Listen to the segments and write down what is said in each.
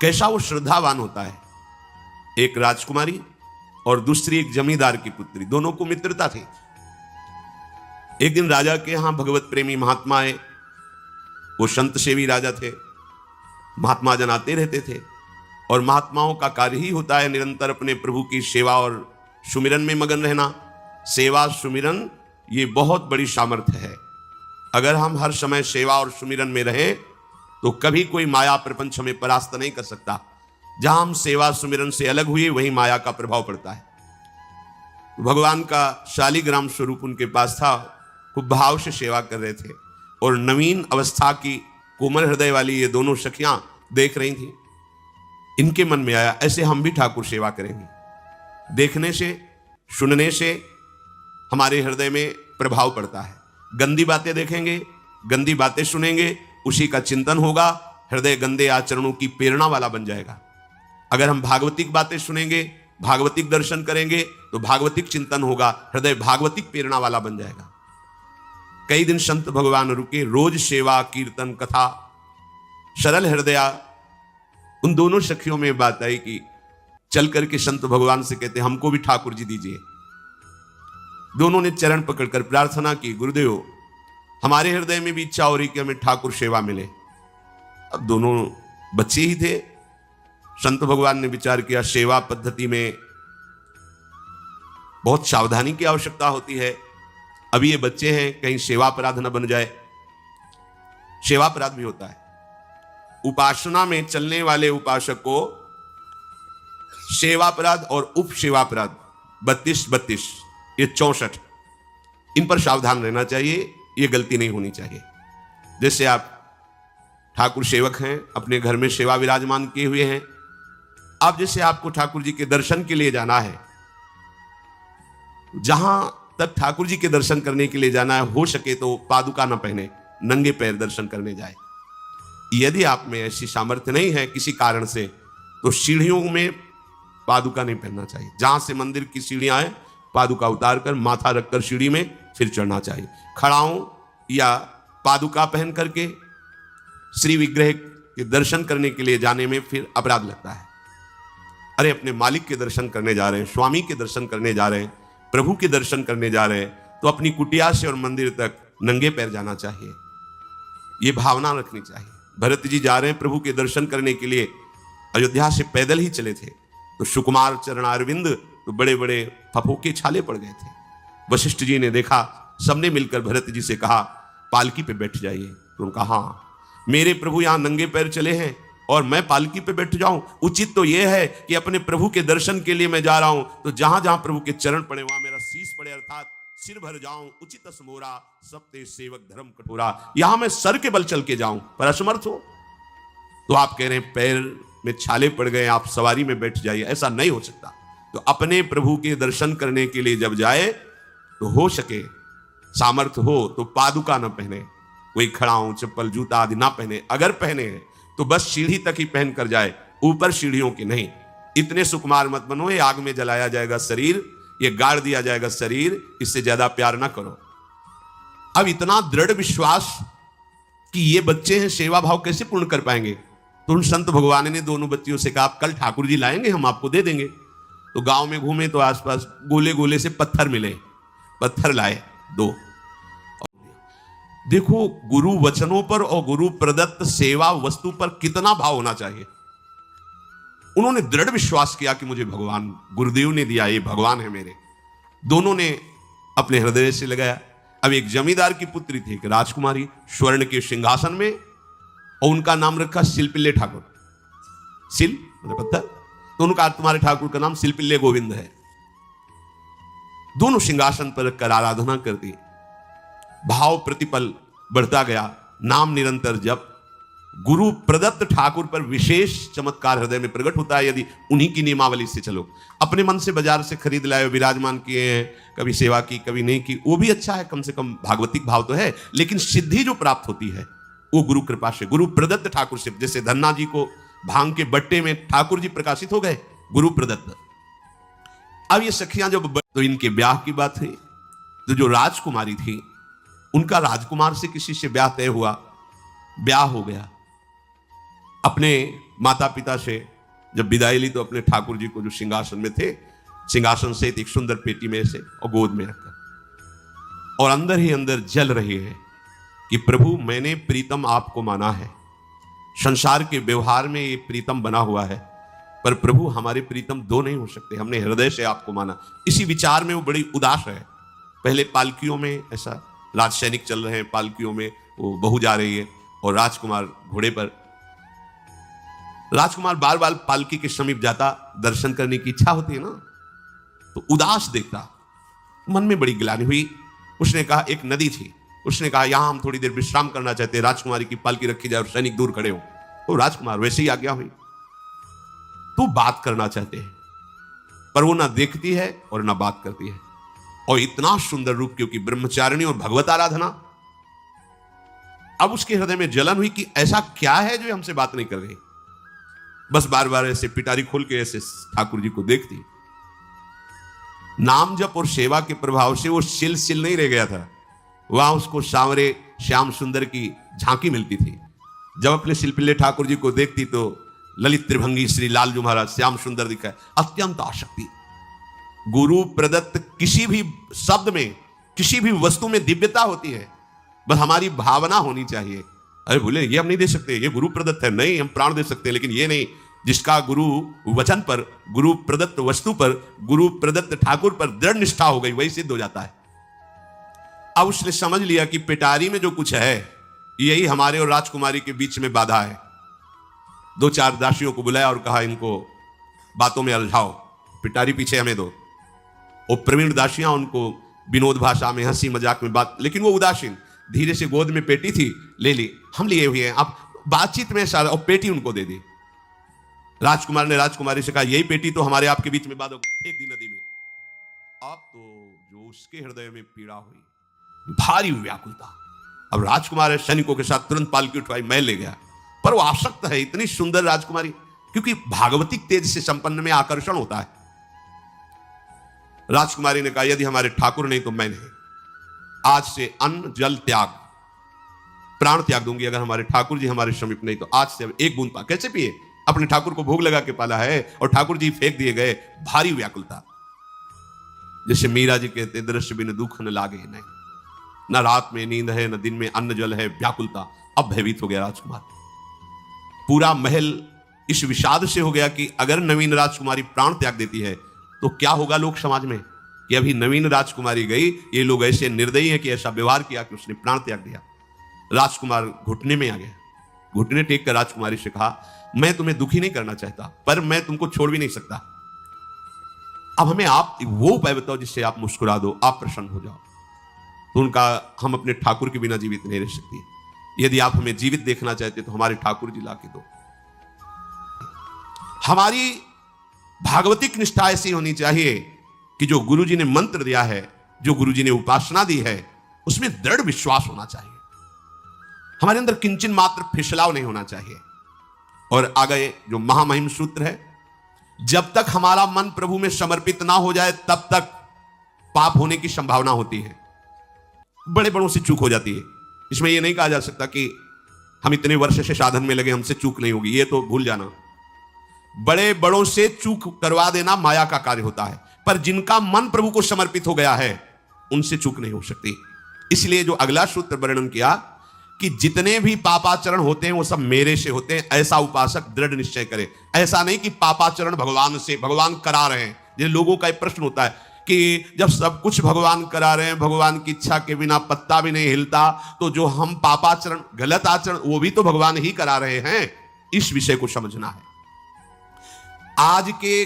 कैसा वो श्रद्धावान होता है। एक राजकुमारी और दूसरी एक जमींदार की पुत्री, दोनों को मित्रता थी। एक दिन राजा के यहां भगवत प्रेमी महात्मा आए। वो संत सेवी राजा थे। महात्मा जन आते रहते थे और महात्माओं का कार्य ही होता है निरंतर अपने प्रभु की सेवा और सुमिरन में मगन रहना। सेवा सुमिरन ये बहुत बड़ी सामर्थ्य है। अगर हम हर समय सेवा और सुमिरन में रहें तो कभी कोई माया प्रपंच हमें परास्त नहीं कर सकता। जहां हम सेवा सुमिरन से अलग हुए वहीं माया का प्रभाव पड़ता है। भगवान का शालिग्राम स्वरूप उनके पास था। खूब भाव से सेवा कर रहे थे और नवीन अवस्था की कोमल हृदय वाली ये दोनों सखियां देख रही थी। इनके मन में आया ऐसे हम भी ठाकुर सेवा करेंगे। देखने से सुनने से हमारे हृदय में प्रभाव पड़ता है। गंदी बातें देखेंगे, गंदी बातें सुनेंगे, उसी का चिंतन होगा, हृदय गंदे आचरणों की प्रेरणा वाला बन जाएगा। अगर हम भागवतिक बातें सुनेंगे, भागवतिक दर्शन करेंगे तो भागवतिक चिंतन होगा, हृदय भागवतिक प्रेरणा वाला बन जाएगा। कई दिन संत भगवान रुके। रोज सेवा कीर्तन कथा सरल हृदया। उन दोनों सखियों में बात आई कि चल करके संत भगवान से कहते हमको भी ठाकुर जी दीजिए। दोनों ने चरण पकड़कर प्रार्थना की, गुरुदेव हमारे हृदय में भी इच्छा हो रही कि हमें ठाकुर सेवा मिले। अब दोनों बच्चे ही थे। संत भगवान ने विचार किया सेवा पद्धति में बहुत सावधानी की आवश्यकता होती है। अभी ये बच्चे हैं, कहीं सेवापराध न बन जाए। सेवापराध भी होता है। उपासना में चलने वाले उपासक को सेवापराध और उप सेवापराध 32 ये 64, इन पर सावधान रहना चाहिए। ये गलती नहीं होनी चाहिए। जैसे आप ठाकुर सेवक हैं, अपने घर में सेवा विराजमान किए हुए हैं। अब जैसे आपको ठाकुर जी के दर्शन के लिए जाना है, जहां तक ठाकुर जी के दर्शन करने के लिए जाना है, हो सके तो पादुका न पहने, नंगे पैर दर्शन करने जाए। यदि आप में ऐसी सामर्थ्य नहीं है किसी कारण से, तो सीढ़ियों में पादुका नहीं पहनना चाहिए। जहां से मंदिर की सीढ़ियां हैं, पादुका उतार कर माथा रखकर सीढ़ी में फिर चढ़ना चाहिए। खड़ाओं या पादुका पहन करके श्री विग्रह के दर्शन करने के लिए जाने में फिर अपराध लगता है। अरे अपने मालिक के दर्शन करने जा रहे हैं, स्वामी के दर्शन करने जा रहे हैं, प्रभु के दर्शन करने जा रहे हैं, तो अपनी कुटिया से और मंदिर तक नंगे पैर जाना चाहिए। ये भावना रखनी चाहिए। भरत जी जा रहे हैं प्रभु के दर्शन करने के लिए, अयोध्या से पैदल ही चले थे, तो सुकुमार चरणारविंद तो बड़े बड़े फफोके छाले पड़ गए थे। वशिष्ठ जी ने देखा, सबने मिलकर भरत जी से कहा पालकी पे बैठ जाइए। तो उन्होंने कहा हाँ, मेरे प्रभु यहां नंगे पैर चले हैं और मैं पालकी पे बैठ जाऊं? उचित तो यह है कि अपने प्रभु के दर्शन के लिए मैं जा रहा हूं, तो जहां जहां प्रभु के चरण पड़े वहां मेरा शीश पड़े, अर्थात सिर भर जाऊं। उचित समोरा सप्ते सेवक धर्म कठोरा। यहां मैं सर के बल चल के जाऊं, पर असमर्थ हो। तो आप कह रहे हैं पैर में छाले पड़ गए, आप सवारी में बैठ जाइए। ऐसा नहीं हो सकता। तो अपने प्रभु के दर्शन करने के लिए जब जाए तो हो सके, सामर्थ्य हो तो पादुका न पहने, कोई खड़ाऊं चप्पल जूता आदि ना पहने। अगर पहने हैं तो बस सीढ़ी तक ही पहन कर जाए, ऊपर सीढ़ियों की नहीं। इतने सुकुमार मत बनो, ये आग में जलाया जाएगा शरीर, ये गाड़ दिया जाएगा शरीर, इससे ज्यादा प्यार ना करो। अब इतना दृढ़ विश्वास कि ये बच्चे हैं, सेवा भाव कैसे पूर्ण कर पाएंगे? तो उन संत भगवान ने दोनों बच्चियों से कहा कल ठाकुर जी लाएंगे, हम आपको दे देंगे। तो गांव में घूमे तो आसपास गोले गोले से पत्थर मिले, पत्थर लाए 2। देखो गुरु वचनों पर और गुरु प्रदत्त सेवा वस्तु पर कितना भाव होना चाहिए। उन्होंने दृढ़ विश्वास किया कि मुझे भगवान गुरुदेव ने दिया, ये भगवान है मेरे। दोनों ने अपने हृदय से लगाया। अब एक जमींदार की पुत्री थी, एक राजकुमारी, स्वर्ण के सिंहासन में, और उनका नाम रखा सिलपिल्ले ठाकुर। सिल मतलब पत्थर, तो उनका तुम्हारे ठाकुर का नाम सिलपिल्ले गोविंद है। दोनों सिंहासन पर रखकर आराधना करती। भाव प्रतिपल बढ़ता गया, नाम निरंतर जप। गुरु प्रदत्त ठाकुर पर विशेष चमत्कार हृदय में प्रकट होता है यदि उन्हीं की नियमावली से चलो। अपने मन से बाजार से खरीद लाए, विराजमान किए हैं, कभी सेवा की कभी नहीं की, वो भी अच्छा है, कम से कम भागवतिक भाव तो है। लेकिन सिद्धि जो प्राप्त होती है वो गुरु कृपा से, गुरु प्रदत्त ठाकुर से। जैसे धन्ना जी को भांग के बट्टे में ठाकुर जी प्रकाशित हो गए, गुरु प्रदत्त। अब ये सखियां जब तो इनके ब्याह की बात हुई, तो जो राजकुमारी थी उनका राजकुमार से किसी से ब्याह तय हुआ, ब्याह हो गया। अपने माता पिता से जब विदाई ली तो अपने ठाकुर जी को जो सिंहासन में थे, सिंहासन से एक सुंदर पेटी में से और गोद में रखकर, और अंदर ही अंदर जल रही है कि प्रभु मैंने प्रीतम आपको माना है, संसार के व्यवहार में ये प्रीतम बना हुआ है, पर प्रभु हमारे प्रीतम दो नहीं हो सकते, हमने हृदय से आपको माना। इसी विचार में वो बड़ी उदास है। पहले पालकियों में ऐसा राज सैनिक चल रहे हैं, पालकियों में वो बहू जा रही है और राजकुमार घोड़े पर। राजकुमार बार बार पालकी के समीप जाता, दर्शन करने की इच्छा होती है ना, तो उदास देखता, मन में बड़ी गिलानी हुई। उसने कहा, एक नदी थी, उसने कहा यहां हम थोड़ी देर विश्राम करना चाहते हैं, राजकुमारी की पालकी रखी जाए और सैनिक दूर खड़े हो। तो राजकुमार वैसे ही आज्ञा हुई। तो बात करना चाहते हैं, पर वो ना देखती है और ना बात करती है, और इतना सुंदर रूप, क्योंकि ब्रह्मचारिणी और भगवत आराधना। अब उसके हृदय में जलन हुई कि ऐसा क्या है जो हमसे बात नहीं कर रही। बस बार बार ऐसे पिटारी खोल के ऐसे ठाकुर जी को देखती। नाम जप और सेवा के प्रभाव से वो सिल नहीं रह गया था, वहां उसको सांवरे श्याम सुंदर की झांकी मिलती थी। जब अपने शिल्पिल्ले ठाकुर जी को देखती तो ललित त्रिभंगी श्री लालजू महाराज श्याम सुंदर दिखा, अत्यंत आसक्ति। गुरु प्रदत्त किसी भी शब्द में, किसी भी वस्तु में दिव्यता होती है, बस हमारी भावना होनी चाहिए। अरे बोले ये हम नहीं दे सकते, ये गुरु प्रदत्त है, नहीं हम प्राण दे सकते, लेकिन ये नहीं। जिसका गुरु वचन पर, गुरु प्रदत्त वस्तु पर, गुरु प्रदत्त ठाकुर पर दृढ़ निष्ठा हो गई, वही सिद्ध हो जाता है। अब उसने समझ लिया कि पिटारी में जो कुछ है यही हमारे और राजकुमारी के बीच में बाधा है। दो चार दासियों को बुलाया और कहा इनको बातों में उलझाओ, पिटारी पीछे हमें दो। और प्रवीण दासियां उनको विनोद भाषा में, हंसी मजाक में बात, लेकिन वो उदासीन। धीरे से गोद में पेटी थी, ले ली, हम लिए हुए हैं, अब बातचीत में सारा, और पेटी उनको दे दी। राजकुमार ने राजकुमारी से कहा यही पेटी तो हमारे आपके बीच में बात हो, फेंक दी नदी में। अब तो जो उसके हृदय में पीड़ा हुई, भारी व्याकुलता। अब राजकुमार सैनिकों के साथ तुरंत पालकी उठवाई, मैं ले गया, पर वो आसक्त है, इतनी सुंदर राजकुमारी, क्योंकि भागवतिक तेज से संपन्न में आकर्षण होता है। राजकुमारी ने कहा यदि हमारे ठाकुर नहीं तो मैं नहीं, आज से अन्न जल त्याग, प्राण त्याग दूंगी अगर हमारे ठाकुर जी हमारे समीप नहीं तो। आज से एक बूंद पा कैसे पिए, अपने ठाकुर को भोग लगा के पाला है और ठाकुर जी फेंक दिए गए। भारी व्याकुलता, जैसे मीरा जी कहते दृश्य बिन दुख न लागे, नहीं, न रात में नींद है न दिन में अन्न जल है, व्याकुलता। अब भयभीत हो गया राजकुमार। पूरा महल इस विषाद से हो गया कि अगर नवीन राजकुमारी प्राण त्याग देती है तो क्या होगा लोक समाज में, कि अभी नवीन राजकुमारी गई, ये लोग ऐसे निर्दयी हैं कि ऐसा व्यवहार किया कि उसने प्राण त्याग दिया। राजकुमार घुटने में आ गया, घुटने टेक कर राजकुमारी से कहा मैं तुम्हें दुखी नहीं करना चाहता, पर मैं तुमको छोड़ भी नहीं सकता। अब हमें आप वो उपाय बताओ जिससे आप मुस्कुरा दो, आप प्रसन्न हो जाओ। तो उनका, हम अपने ठाकुर के बिना जीवित नहीं रह सकती, यदि आप हमें जीवित देखना चाहते तो हमारे ठाकुर जी ला के दो। हमारी भागवतिक निष्ठा ऐसी होनी चाहिए कि जो गुरु जी ने मंत्र दिया है, जो गुरु जी ने उपासना दी है, उसमें दृढ़ विश्वास होना चाहिए। हमारे अंदर किंचन मात्र फिसलाव नहीं होना चाहिए। और आगे जो महामहिम सूत्र है, जब तक हमारा मन प्रभु में समर्पित ना हो जाए तब तक पाप होने की संभावना होती है, बड़े बड़ों से चूक हो जाती है। इसमें यह नहीं कहा जा सकता कि हम इतने वर्ष से साधन में लगे हमसे चूक नहीं होगी, ये तो भूल जाना। बड़े बड़ों से चूक करवा देना माया का कार्य होता है, पर जिनका मन प्रभु को समर्पित हो गया है उनसे चूक नहीं हो सकती। इसलिए जो अगला सूत्र वर्णन किया कि जितने भी पापाचरण होते हैं वो सब मेरे से होते हैं, ऐसा उपासक दृढ़ निश्चय करे। ऐसा नहीं कि पापाचरण भगवान से, भगवान करा रहे हैं। जैसे लोगों का एक प्रश्न होता है कि जब सब कुछ भगवान करा रहे हैं, भगवान की इच्छा के बिना पत्ता भी नहीं हिलता, तो जो हम पापाचरण, गलत आचरण, वो भी तो भगवान ही करा रहे हैं। इस विषय को समझना है। आज के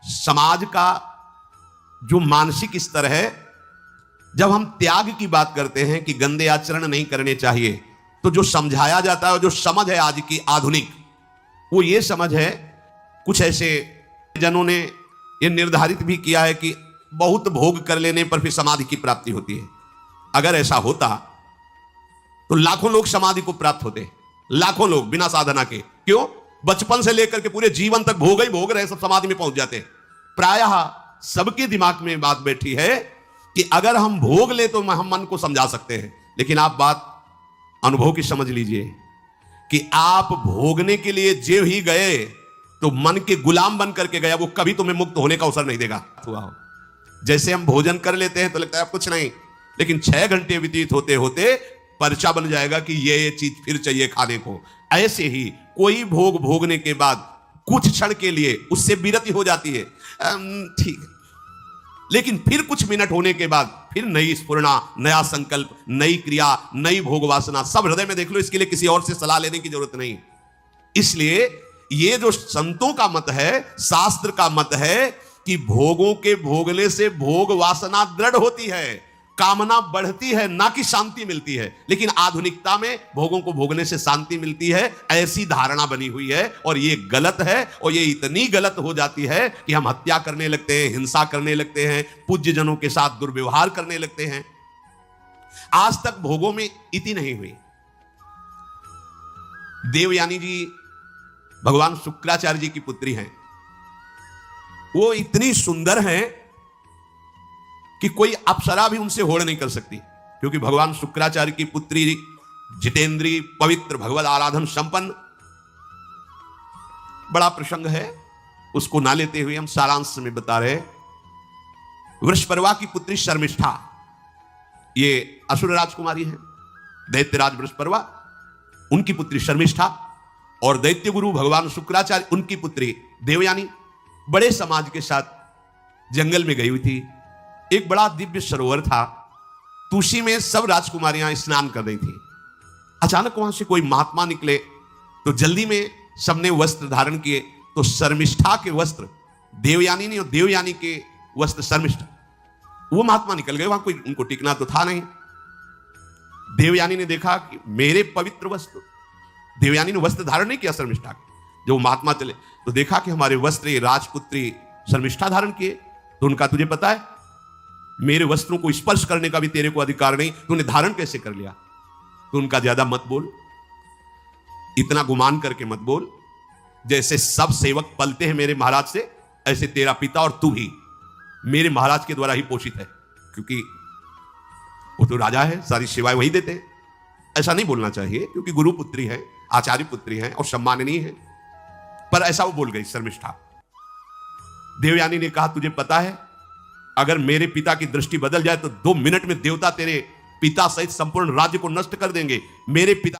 समाज का जो मानसिक स्तर है, जब हम त्याग की बात करते हैं कि गंदे आचरण नहीं करने चाहिए, तो जो समझाया जाता है, जो समझ है आज की आधुनिक, वो ये समझ है, कुछ ऐसे जनों ने ये निर्धारित भी किया है कि बहुत भोग कर लेने पर फिर समाधि की प्राप्ति होती है। अगर ऐसा होता तो लाखों लोग समाधि को प्राप्त होते, लाखों लोग बिना साधना के। क्यों? बचपन से लेकर के पूरे जीवन तक भोग ही भोग रहे, सब समाधि में पहुंच जाते। प्रायः सबके दिमाग में बात बैठी है कि अगर हम भोग ले तो हम मन को समझा सकते हैं, लेकिन आप बात अनुभव की समझ लीजिए कि आप भोगने के लिए जो ही गए तो मन के गुलाम बन करके गया, वो कभी तुम्हें मुक्त होने का अवसर नहीं देगा। जैसे हम भोजन कर लेते हैं तो लगता है कुछ नहीं, लेकिन 6 घंटे व्यतीत होते होते पर्चा बन जाएगा कि ये चीज फिर चाहिए खाने को। ऐसे ही कोई भोग भोगने के बाद कुछ क्षण के लिए उससे विरति हो जाती है, ठीक है, लेकिन फिर कुछ मिनट होने के बाद फिर नई स्फुरणा, नया संकल्प, नई क्रिया, नई भोग वासना सब हृदय में देख लो। इसके लिए किसी और से सलाह लेने की जरूरत नहीं। इसलिए ये जो संतों का मत है, शास्त्र का मत है कि भोगों के भोगने से भोग वासना दृढ़ होती है, कामना बढ़ती है, ना कि शांति मिलती है। लेकिन आधुनिकता में भोगों को भोगने से शांति मिलती है, ऐसी धारणा बनी हुई है, और ये गलत है। और ये इतनी गलत हो जाती है कि हम हत्या करने लगते हैं, हिंसा करने लगते हैं, पूज्य जनों के साथ दुर्व्यवहार करने लगते हैं। आज तक भोगों में इति नहीं हुई। देवयानी जी भगवान शुक्राचार्य जी की पुत्री हैं। वो इतनी सुंदर हैं कि कोई अप्सरा भी उनसे होड़ नहीं कर सकती, क्योंकि भगवान शुक्राचार्य की पुत्री जितेंद्री, पवित्र, भगवत आराधन संपन्न। बड़ा प्रसंग है, उसको ना लेते हुए हम सारांश में बता रहे। वृषपर्वा की पुत्री शर्मिष्ठा, ये असुर राजकुमारी है, दैत्यराज वृषपर्वा उनकी पुत्री शर्मिष्ठा, और दैत्य गुरु भगवान शुक्राचार्य उनकी पुत्री देवयानी बड़े समाज के साथ जंगल में गई हुई थी। एक बड़ा दिव्य सरोवर था, तुलसी में सब राजकुमारियां स्नान कर रही थी। अचानक वहां से कोई महात्मा निकले तो जल्दी में सबने वस्त्र धारण किए, तो शर्मिष्ठा के वस्त्र देवयानी ने और देवयानी के वस्त्र शर्मिष्ठा, वो महात्मा निकल गए। वहां कोई उनको टिकना तो था नहीं। देवयानी ने देखा कि मेरे पवित्र वस्त्र, देवयानी ने वस्त्र धारण नहीं किया शर्मिष्ठा के। जब महात्मा चले तो देखा कि हमारे वस्त्र ये राजपुत्री शर्मिष्ठा धारण किए। तो उनका तुझे पता है मेरे वस्त्रों को स्पर्श करने का भी तेरे को अधिकार नहीं, तूने धारण कैसे कर लिया? तो उनका ज्यादा मत बोल, इतना गुमान करके मत बोल। जैसे सब सेवक पलते हैं मेरे महाराज से, ऐसे तेरा पिता और तू भी मेरे महाराज के द्वारा ही पोषित है, क्योंकि वो तो राजा है, सारी सेवाएं वही देते हैं। ऐसा नहीं बोलना चाहिए, क्योंकि गुरु पुत्री है, आचार्य पुत्री है और सम्माननीय है। पर ऐसा वो बोल गई शर्मिष्ठा। देवयानी ने कहा तुझे पता है अगर मेरे पिता की दृष्टि बदल जाए तो 2 मिनट में देवता तेरे पिता सहित संपूर्ण राज्य को नष्ट कर देंगे। मेरे पिता